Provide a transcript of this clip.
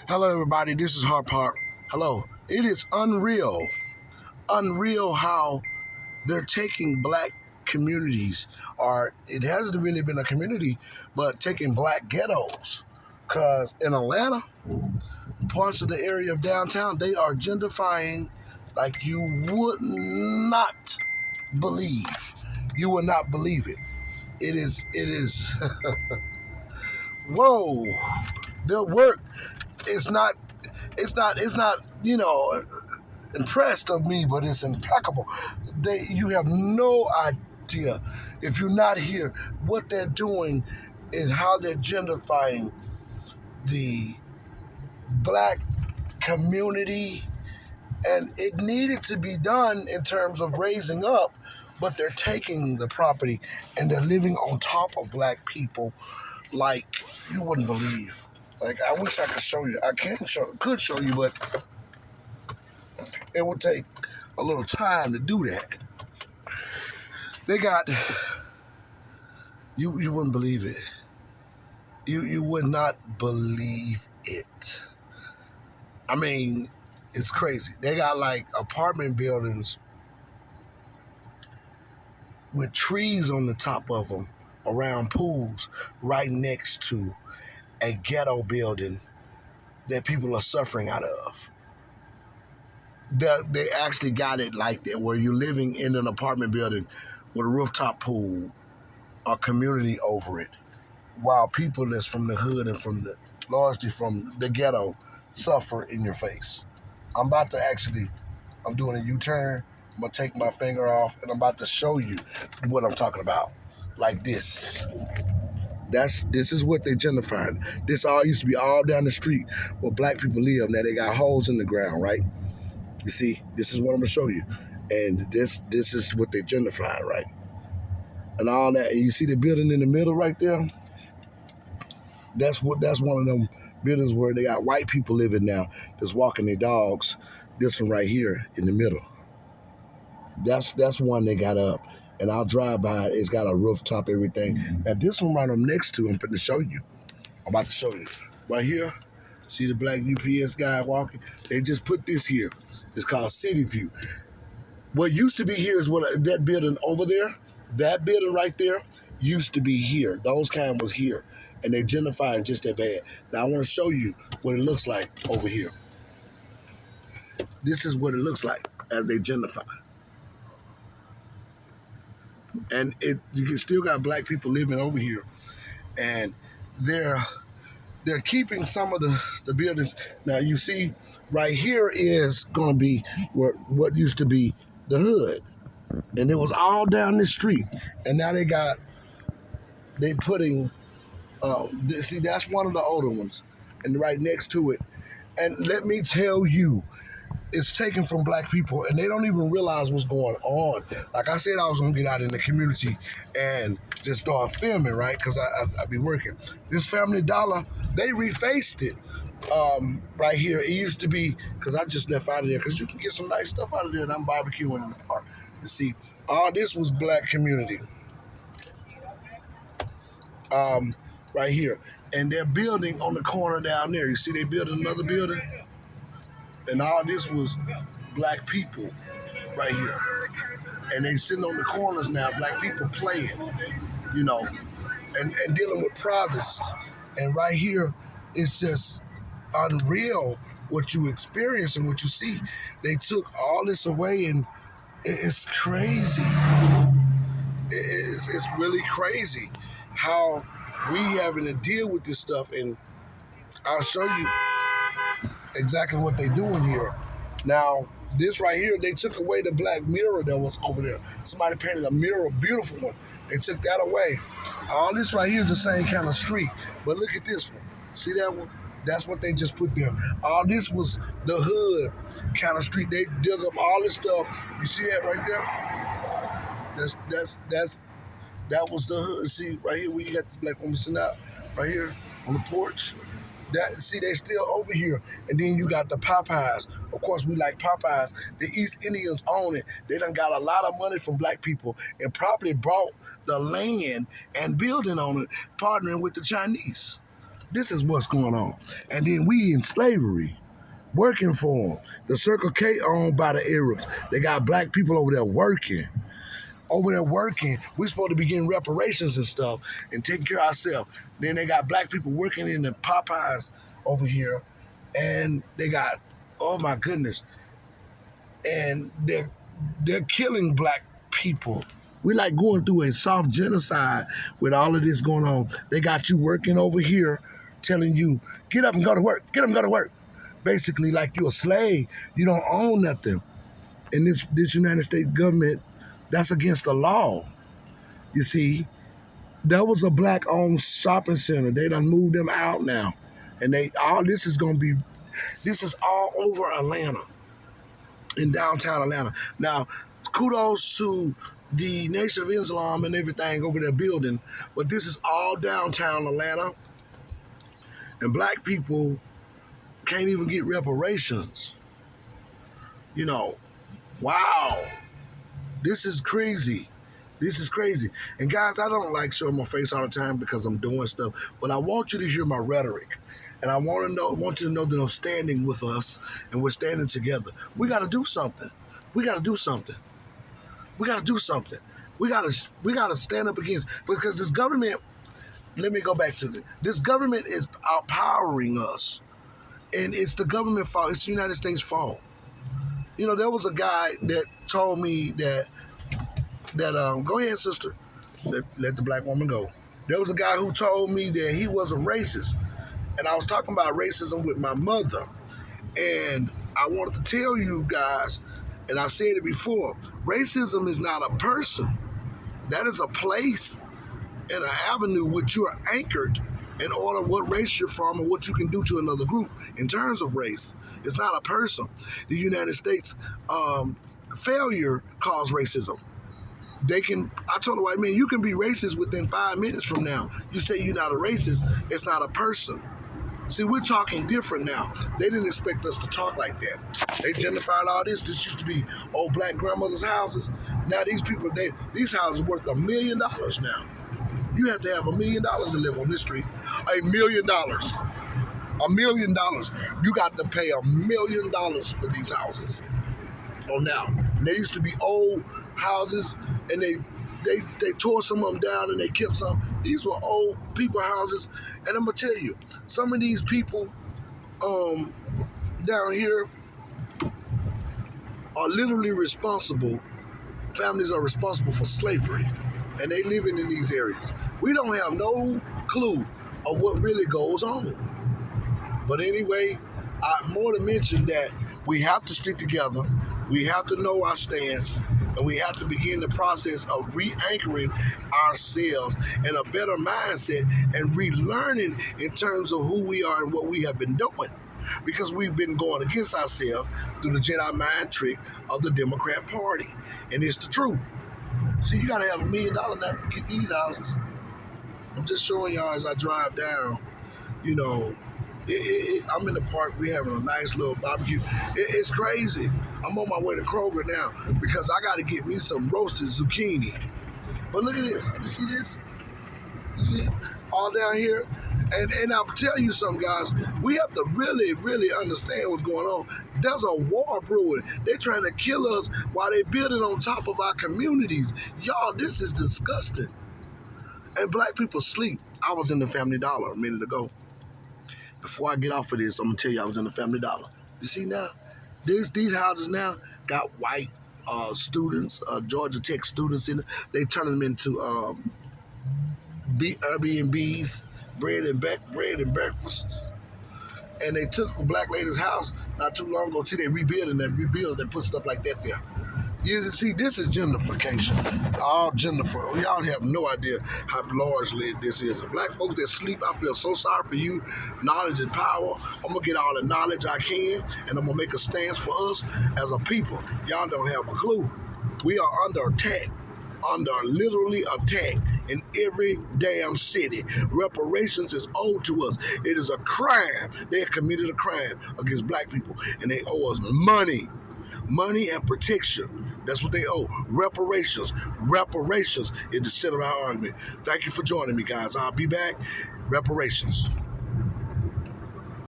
Hello, everybody. This is Hard Part. Hello. It is unreal how they're taking black communities, or it hasn't really been a community, but taking black ghettos. Because in Atlanta, parts of the area of downtown, they are gentrifying like you would not believe. You would not believe it. It is, whoa. Their work is not, impressed of me, but it's impeccable. You have no idea, if you're not here, what they're doing and how they're gentrifying the black community. And it needed to be done in terms of raising up, but they're taking the property and they're living on top of black people like you wouldn't believe. Like, I wish I could show you. I could show you, but it would take a little time to do that. They got, you wouldn't believe it. You would not believe it. I mean, it's crazy. They got like apartment buildings with trees on the top of them around pools right next to a ghetto building that people are suffering out of. They actually got it like that, where you're living in an apartment building with a rooftop pool, a community over it, while people that's from the hood and largely from the ghetto suffer in your face. I'm about to I'm doing a U-turn. I'm gonna take my finger off and I'm about to show you what I'm talking about. Like this. This is what they gentrified. This all used to be all down the street where black people live. Now they got holes in the ground, right? You see, this is what I'm gonna show you. And this is what they gentrified, right? And all that. And you see the building in the middle right there? That's one of them buildings where they got white people living now, just walking their dogs. This one right here in the middle. That's one they got up. And I'll drive by it. It's got a rooftop, everything. Now this one right up next to, I'm about to show you. Right here, see the black UPS guy walking? They just put this here. It's called City View. What used to be here is that building over there. That building right there used to be here. Those kind was here. And they gentrifying just that bad. Now I want to show you what it looks like over here. This is what it looks like as they gentrify. And you still got black people living over here. And they're keeping some of the buildings. Now you see right here is going to be what used to be the hood. And it was all down the street. And now they putting, see, that's one of the older ones. And right next to it. And let me tell you, it's taken from black people and they don't even realize what's going on. Like I said, I was going to get out in the community and just start filming, right? Because I be working. This Family Dollar, they refaced it right here. It used to be, because I just left out of there, because you can get some nice stuff out of there, and I'm barbecuing in the park. You see, all this was black community right here. And they're building on the corner down there. You see they building another building? And all this was black people right here. And they sitting on the corners now, black people playing, and dealing with privates. And right here, it's just unreal what you experience and what you see. They took all this away, and it's crazy. It's really crazy how we having to deal with this stuff. And I'll show you exactly what they doing here. Now, this right here, they took away the black mirror that was over there. Somebody painted a mural, beautiful one. They took that away. All this right here is the same kind of street. But look at this one. See that one? That's what they just put there. All this was the hood kind of street. They dug up all this stuff. You see that right there? That was the hood. See right here where you got the black woman sitting out right here on the porch. See, they still over here. And then you got the Popeyes. Of course, we like Popeyes. The East Indians own it. They done got a lot of money from black people and probably bought the land and building on it, partnering with the Chinese. This is what's going on. And then we in slavery, working for them. The Circle K owned by the Arabs. They got black people over there working. Over there working. We're supposed to be getting reparations and stuff and taking care of ourselves. Then they got black people working in the Popeyes over here. And they got, oh my goodness. And they're killing black people. We like going through a soft genocide with all of this going on. They got you working over here telling you, get up and go to work. Get up and go to work. Basically, like you're a slave. You don't own nothing. And this United States government, that's against the law. You see, that was a black-owned shopping center. They done moved them out now. And this is all over Atlanta, in downtown Atlanta. Now, kudos to the Nation of Islam and everything over there building, but this is all downtown Atlanta. And black people can't even get reparations. You know, wow. This is crazy. This is crazy. And guys, I don't like showing my face all the time because I'm doing stuff, but I want you to hear my rhetoric. And I want you to know that I'm standing with us and we're standing together. We got to do something. We got to do something. We got to do something. We got to stand up against, because this government, let me go back to this government is outpowering us. And it's the government fault. It's the United States fault. You know, there was a guy that told me that go ahead, sister. Let the black woman go. There was a guy who told me that he was a racist. And I was talking about racism with my mother. And I wanted to tell you guys, and I said it before, racism is not a person. That is a place and an avenue which you are anchored in order what race you're from and what you can do to another group in terms of race. It's not a person. The United States failure caused racism. I told a white man, you can be racist within 5 minutes from now. You say you're not a racist, it's not a person. See, we're talking different now. They didn't expect us to talk like that. They gentrified all this. This used to be old black grandmothers' houses. Now these these houses are worth $1 million now. You have to have $1 million to live on this street. $1 million. $1 million. You got to pay $1 million for these houses. Oh, now. And they used to be old houses, and they tore some of them down and they kept some. These were old people houses. And I'm going to tell you, some of these people down here are literally responsible. Families are responsible for slavery. And they living in these areas. We don't have no clue of what really goes on. But anyway, more to mention that we have to stick together. We have to know our stance. And we have to begin the process of re-anchoring ourselves in a better mindset and relearning in terms of who we are and what we have been doing. Because we've been going against ourselves through the Jedi mind trick of the Democrat Party. And it's the truth. See, you got to have $1 million now to get these houses. I'm just showing y'all as I drive down, you know, I'm in the park. We're having a nice little barbecue. It's crazy. I'm on my way to Kroger now because I got to get me some roasted zucchini. But look at this. You see this? You see it? All down here. And I'll tell you something, guys. We have to really, really understand what's going on. There's a war brewing. They're trying to kill us while they're building on top of our communities. Y'all, this is disgusting. And black people sleep. I was in the Family Dollar a minute ago. Before I get off of this, I'm going to tell you I was in the Family Dollar. You see now? These houses now got white students, Georgia Tech students in it. They turn them into Airbnbs, bread and breakfasts. And they took a black lady's house not too long ago. See, they rebuild, they put stuff like that there. You see, this is gentrification. All gentrification. Y'all have no idea how largely this is. Black folks that sleep, I feel so sorry for you. Knowledge is power. I'm going to get all the knowledge I can, and I'm going to make a stance for us as a people. Y'all don't have a clue. We are under attack. Literally attack in every damn city. Reparations is owed to us. It is a crime. They have committed a crime against black people, and they owe us money. Money and protection. That's what they owe. Reparations. Reparations is the center of our argument. Thank you for joining me, guys. I'll be back. Reparations.